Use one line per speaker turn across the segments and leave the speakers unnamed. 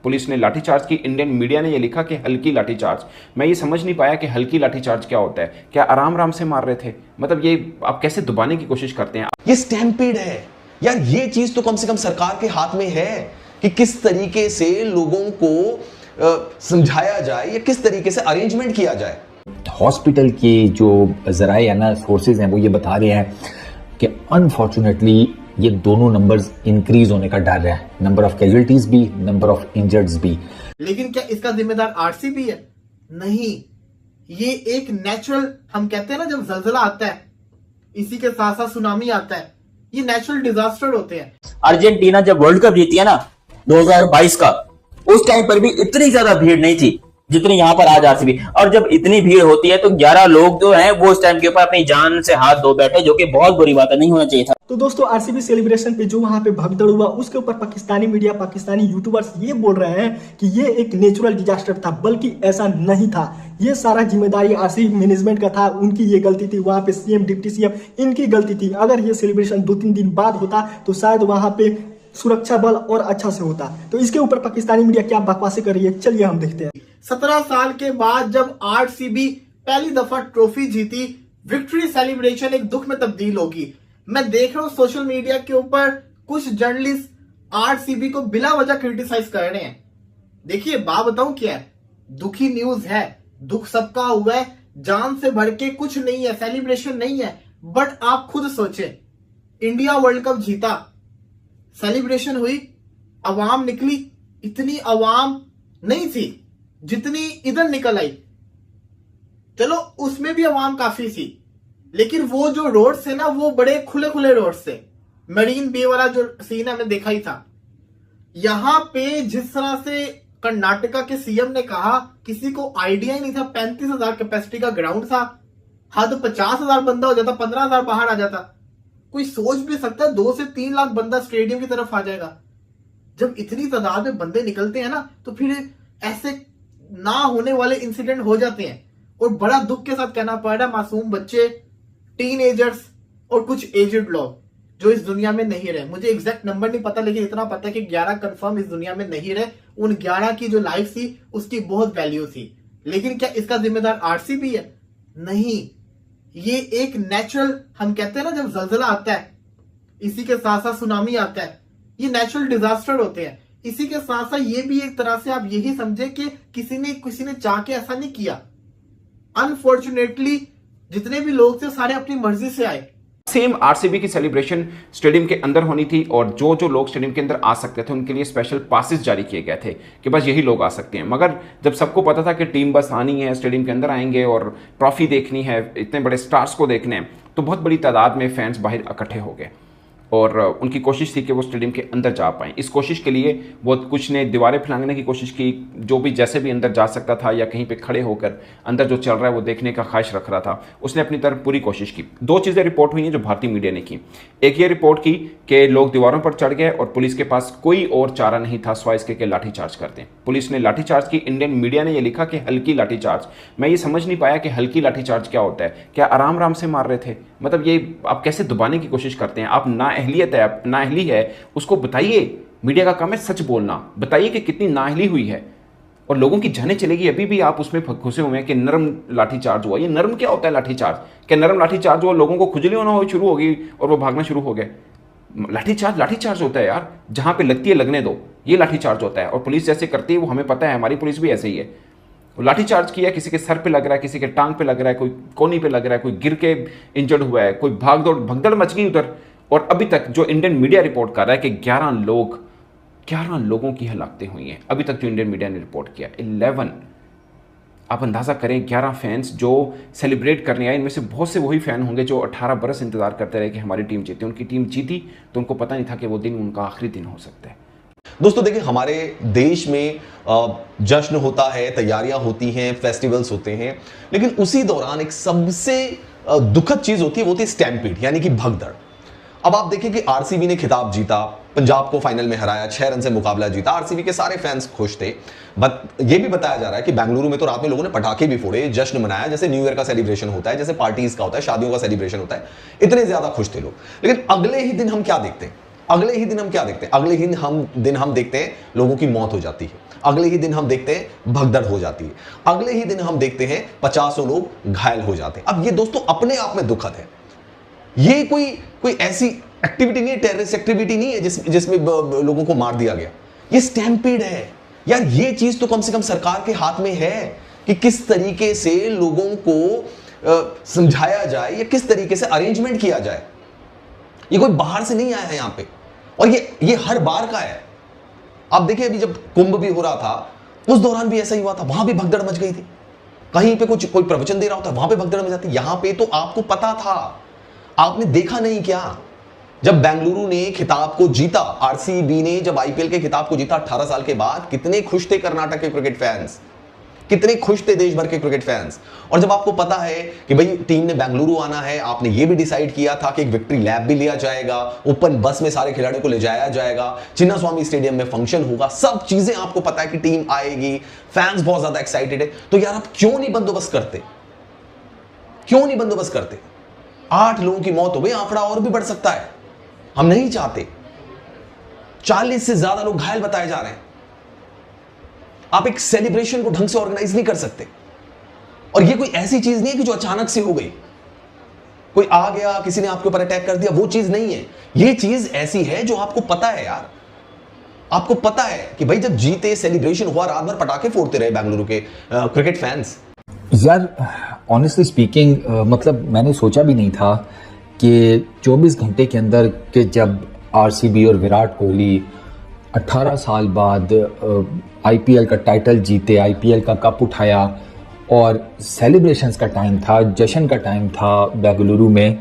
Police ने लाठीचार्ज की। Indian media ने यह लिखा कि हल्की लाठीचार्ज। मैं ये समझ नहीं पाया कि हल्की लाठीचार्ज क्या होता है। क्या आराम आराम से मार रहे थे? मतलब ये आप कैसे दबाने की कोशिश करते हैं?
ये स्टैम्पीड है यार। ये चीज तो कम से कम सरकार के हाथ में है कि किस तरीके से लोगों को समझाया जाए या किस तरीके से अरेंजमेंट किया जाए।
हॉस्पिटल के जो जराए या ना सोर्सेज हैं वो ये बता रहे हैं कि अनफॉर्चुनेटली ये दोनों नंबर्स इंक्रीज होने का डर है, नंबर ऑफ कैजुअलिटीज भी, नंबर ऑफ इंजर्ड्स भी।
लेकिन क्या इसका जिम्मेदार आरसीबी है? नहीं, ये एक नेचुरल, हम कहते हैं ना जब जलजला आता है इसी के साथ साथ सुनामी आता है, ये नेचुरल डिजास्टर होते हैं।
अर्जेंटीना जब वर्ल्ड कप जीती है ना 2022 का, उस टाइम पर भी इतनी ज्यादा भीड़ नहीं थी जितनी यहाँ पर आज आरसीबी। और जब इतनी भीड़ होती है तो 11 लोग जो हैं वो उस टाइम के ऊपर अपनी जान से हाथ धो बैठे, जो कि बहुत बुरी बात है, नहीं होना चाहिए था।
तो दोस्तों आरसीबी सेलिब्रेशन पे जो वहां पे भगदड़ हुआ उसके ऊपर पाकिस्तानी मीडिया, पाकिस्तानी यूट्यूबर्स ये बोल रहे हैं कि ये एक नेचुरल डिजास्टर था, बल्कि ऐसा नहीं था। ये सारा जिम्मेदारी आरसीबी मैनेजमेंट का था, उनकी ये गलती थी। वहां पे सीएम, डिप्टी सीएम इनकी गलती थी। अगर ये सेलिब्रेशन 2-3 दिन बाद होता तो शायद वहां पे सुरक्षा बल और अच्छा से होता। तो इसके ऊपर पाकिस्तानी मीडिया क्या बकवासी कर रही है, चलिए हम देखते हैं।
17 साल के बाद जब आरसीबी पहली दफा ट्रॉफी जीती, विक्ट्री सेलिब्रेशन एक दुख में तब्दील होगी। मैं देख रहा हूं सोशल मीडिया के ऊपर कुछ जर्नलिस्ट आरसीबी को बिला वजह क्रिटिसाइज कर रहे हैं। देखिए बात बताऊं क्या है, दुखी न्यूज है, दुख सबका हुआ है, जान से बढ़ के कुछ नहीं है, सेलिब्रेशन नहीं है। बट आप खुद सोचें, इंडिया वर्ल्ड कप जीता, सेलिब्रेशन हुई, अवाम निकली, इतनी अवाम नहीं थी जितनी इधर निकल आई। चलो उसमें भी अवाम काफी थी, लेकिन वो जो रोड्स थे ना वो बड़े खुले खुले रोड्स थे। मरीन बे वाला जो सीन है हमने देखा ही था। यहां पे जिस तरह से कर्नाटका के सीएम ने कहा, किसी को आइडिया ही नहीं था। 35,000 कैपेसिटी का ग्राउंड था, हद 50,000 बंदा हो जाता, 15,000 बाहर आ जाता। कोई सोच भी सकता है 2 से 3 लाख बंदा स्टेडियम की तरफ आ जाएगा। जब इतनी तादाद में बंदे निकलते हैं ना तो फिर ऐसे ना होने वाले इंसिडेंट हो जाते हैं। और बड़ा दुख के साथ कहना पड़ रहा है, मासूम बच्चे, टीनएजर्स और कुछ एजेड लोग जो इस दुनिया में नहीं रहे। मुझे एग्जैक्ट नंबर नहीं पता, लेकिन इतना पता है कि 11 कंफर्म इस दुनिया में नहीं रहे। उन 11 की जो लाइफ थी उसकी बहुत वैल्यू थी। लेकिन क्या इसका जिम्मेदार आरसीबी है? नहीं, ये एक नेचुरल, हम कहते हैं ना जब जलजला आता है इसी के साथ साथ सुनामी आता है, ये नेचुरल डिजास्टर होते हैं। इसी के साथ साथ ये भी एक तरह से आप यही समझे कि किसी ने चाह के ऐसा नहीं किया। अनफॉर्चुनेटली जितने भी लोग थे सारे अपनी मर्जी से आए।
सेम आरसीबी की सेलिब्रेशन स्टेडियम के अंदर होनी थी और जो जो लोग स्टेडियम के अंदर आ सकते थे उनके लिए स्पेशल पासेस जारी किए गए थे कि बस यही लोग आ सकते हैं। मगर जब सबको पता था कि टीम बस आनी है, स्टेडियम के अंदर आएंगे और ट्रॉफी देखनी है, इतने बड़े स्टार्स को देखने हैं, तो बहुत बड़ी तादाद में फैंस बाहर इकट्ठे हो गए और उनकी कोशिश थी कि वो स्टेडियम के अंदर जा पाएँ। इस कोशिश के लिए वो कुछ ने दीवारें फैलाने की कोशिश की, जो भी जैसे भी अंदर जा सकता था या कहीं पे खड़े होकर अंदर जो चल रहा है वो देखने का ख्वाहिश रख रहा था, उसने अपनी तरफ पूरी कोशिश की। 2 चीज़ें रिपोर्ट हुई हैं जो भारतीय मीडिया ने की। एक ये रिपोर्ट की कि लोग दीवारों पर चढ़ गए और पुलिस के पास कोई और चारा नहीं था सिवाय इसके कि लाठीचार्ज कर दें। पुलिस ने लाठीचार्ज की। इंडियन मीडिया ने यह लिखा कि हल्की लाठीचार्ज। मैं ये समझ नहीं पाया कि हल्की लाठीचार्ज क्या होता है। क्या आराम आराम से मार रहे थे? मतलब ये आप कैसे दबाने की कोशिश करते हैं? आप नाअहलियत है, नाअहली है, उसको बताइए। मीडिया का काम है सच बोलना, बताइए कि कितनी नाअहली हुई है और लोगों की जानें चलेगी। अभी भी आप उसमें घुसे हुए हैं कि नरम लाठीचार्ज हुआ। ये नरम क्या होता है लाठीचार्ज? क्या नरम लाठीचार्ज हुआ लोगों को खुजली होना हो शुरू होगी और वो भागना शुरू हो गए? लाठीचार्ज होता है यार, जहां पे लगती है लगने दो, ये लाठीचार्ज होता है। और पुलिस जैसे करती है वो हमें पता है, हमारी पुलिस भी ऐसे ही है। लाठीचार्ज किया, किसी के सर पे लग रहा है, किसी के टांग पे लग रहा है, कोई कोनी पे लग रहा है, कोई गिर के इंजर्ड हुआ है, कोई भगदड़ मच गई उधर। और अभी तक जो इंडियन मीडिया रिपोर्ट कर रहा है कि 11 लोगों की हलाकतें हुई हैं, अभी तक जो इंडियन मीडिया ने रिपोर्ट किया 11। आप अंदाज़ा करें 11 फैंस जो सेलिब्रेट करने आए, इनमें से बहुत से वही फ़ैन होंगे जो 18 बरस इंतज़ार करते रहे कि हमारी टीम जीती। उनकी टीम जीती तो उनको पता नहीं था कि वो दिन उनका आखिरी दिन हो सकता है।
दोस्तों देखिए, हमारे देश में जश्न होता है, तैयारियां होती हैं, फेस्टिवल्स होते हैं, लेकिन उसी दौरान एक सबसे दुखद चीज होती है, वो थी स्टैम्पीड, यानी कि भगदड़। अब आप देखिए कि आरसीबी ने खिताब जीता, पंजाब को फाइनल में हराया, 6 रन से मुकाबला जीता। आरसीबी के सारे फैंस खुश थे। ये भी बताया जा रहा है कि बेंगलुरु में तो रात में लोगों ने पटाखे भी फोड़े, जश्न मनाया, जैसे न्यू ईयर का सेलिब्रेशन होता है, जैसे पार्टीज का होता है, शादियों का सेलिब्रेशन होता है। इतने ज्यादा खुश थे लोग। लेकिन अगले ही दिन हम क्या देखते हैं? अगले ही दिन हम क्या देखते हैं? अगले ही दिन हम देखते हैं लोगों की मौत हो जाती है, अगले ही दिन हम देखते हैं भगदड़ हो जाती है, अगले ही दिन हम देखते हैं 50 लोग घायल हो जाते हैं। अब ये दोस्तों अपने आप में दुखद है। ये कोई ऐसी एक्टिविटी नहीं है, टेररिस्ट एक्टिविटी नहीं है जिसमें लोगों को मार दिया गया। ये स्टैम्पीड है यार। ये चीज तो कम से कम सरकार के हाथ में है कि किस तरीके से लोगों को समझाया जाए या किस तरीके से अरेंजमेंट किया जाए। ये कोई बाहर से नहीं आया है यहां पे, और ये हर बार का है। आप देखिए अभी जब कुंभ भी हो रहा था उस दौरान भी ऐसा ही हुआ था, वहां भी भगदड़ मच गई थी। कहीं पे कोई प्रवचन दे रहा होता वहां पे भगदड़ मच जाती। यहां पे तो आपको पता था, आपने देखा नहीं क्या? जब बेंगलुरु ने खिताब को जीता, आरसीबी ने जब आईपीएल के खिताब को जीता 18 साल के बाद, कितने खुश थे कर्नाटक के क्रिकेट फैंस, कितने खुश थे देश भर के क्रिकेट फैंस। और जब आपको पता है कि भाई टीम ने बेंगलुरु आना है, आपने ये भी डिसाइड किया था कि एक विक्ट्री लैब भी लिया जाएगा, ओपन बस में सारे खिलाड़ियों को ले जाया जाएगा, चिन्नास्वामी स्टेडियम में फंक्शन होगा, सब चीजें आपको पता है कि टीम आएगी, फैंस बहुत ज्यादा एक्साइटेड है, तो यार आप क्यों नहीं बंदोबस्त करते? क्यों नहीं बंदोबस्त करते? 8 लोगों की मौत हो गई, आंकड़ा और भी बढ़ सकता है, हम नहीं चाहते। 40 से ज्यादा लोग घायल बताए जा रहे हैं। आप एक सेलिब्रेशन को ढंग से ऑर्गेनाइज नहीं कर सकते। और ये कोई ऐसी चीज नहीं है कि जो अचानक से हो गई, कोई आ गया, किसी ने आपके ऊपर अटैक कर दिया, वो चीज नहीं है। ये चीज ऐसी है जो आपको पता है यार। आपको पता है कि भाई जब जीते, सेलिब्रेशन हुआ, रात भर पटाखे फोड़ते रहे बेंगलुरु के क्रिकेट फैंस।
यार ऑनेस्टली स्पीकिंग मतलब मैंने सोचा भी नहीं था कि 24 घंटे के अंदर कि जब आरसीबी और विराट कोहली 18 साल बाद आईपीएल का टाइटल जीते, आईपीएल का कप उठाया और सेलिब्रेशंस का टाइम था, जश्न का टाइम था बेंगलुरु में,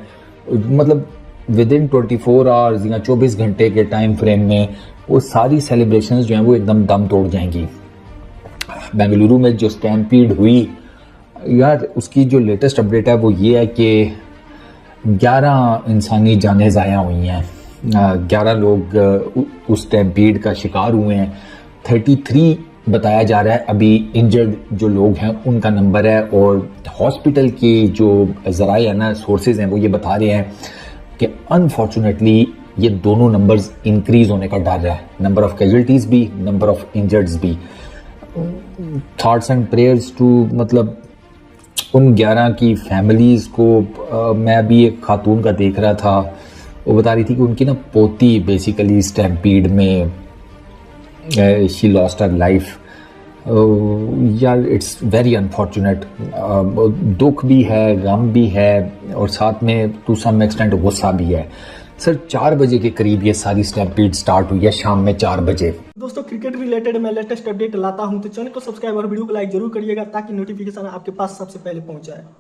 मतलब विद इन 24 आवर्स या 24 घंटे के टाइम फ्रेम में वो सारी सेलिब्रेशंस जो हैं वो एकदम दम तोड़ जाएंगी। बेंगलुरु में जो स्टैम्पीड हुई यार, उसकी जो लेटेस्ट अपडेट है वो ये है कि 11 इंसानी जानें ज़ाया हुई हैं, 11 लोग उस स्टैम्पीड का शिकार हुए हैं। 33 बताया जा रहा है अभी इंजर्ड जो लोग हैं उनका नंबर है। और हॉस्पिटल के जो ज़राए हैं ना, सोर्सेज हैं, वो ये बता रहे हैं कि अनफॉर्चुनेटली ये दोनों नंबर्स इंक्रीज होने का डर है, नंबर ऑफ कैजुअल्टीज भी, नंबर ऑफ इंजर्ड्स भी। थॉट्स एंड प्रेयर्स टू मतलब उन 11 की फैमिलीज़ को। मैं अभी एक खातून का देख रहा था, वो बता रही थी कि उनकी ना पोती बेसिकली स्टैम्पीड में शी लॉस्ट हर लाइफ। यार इट्स वेरी अनफॉर्चुनेट। दुख भी है, गम भी है और साथ में टू सम एक्सटेंट गुस्सा भी है। सर 4 बजे के करीब ये सारी स्टैम्पीड स्टार्ट हुई है, शाम में 4 बजे।
दोस्तों क्रिकेट रिलेटेड मैं लेटेस्ट अपडेट लाता हूं तो चैनल को सब्सक्राइब और वीडियो को लाइक जरूर करिएगा ताकि नोटिफिकेशन आपके पास सबसे पहले पहुंच जाए।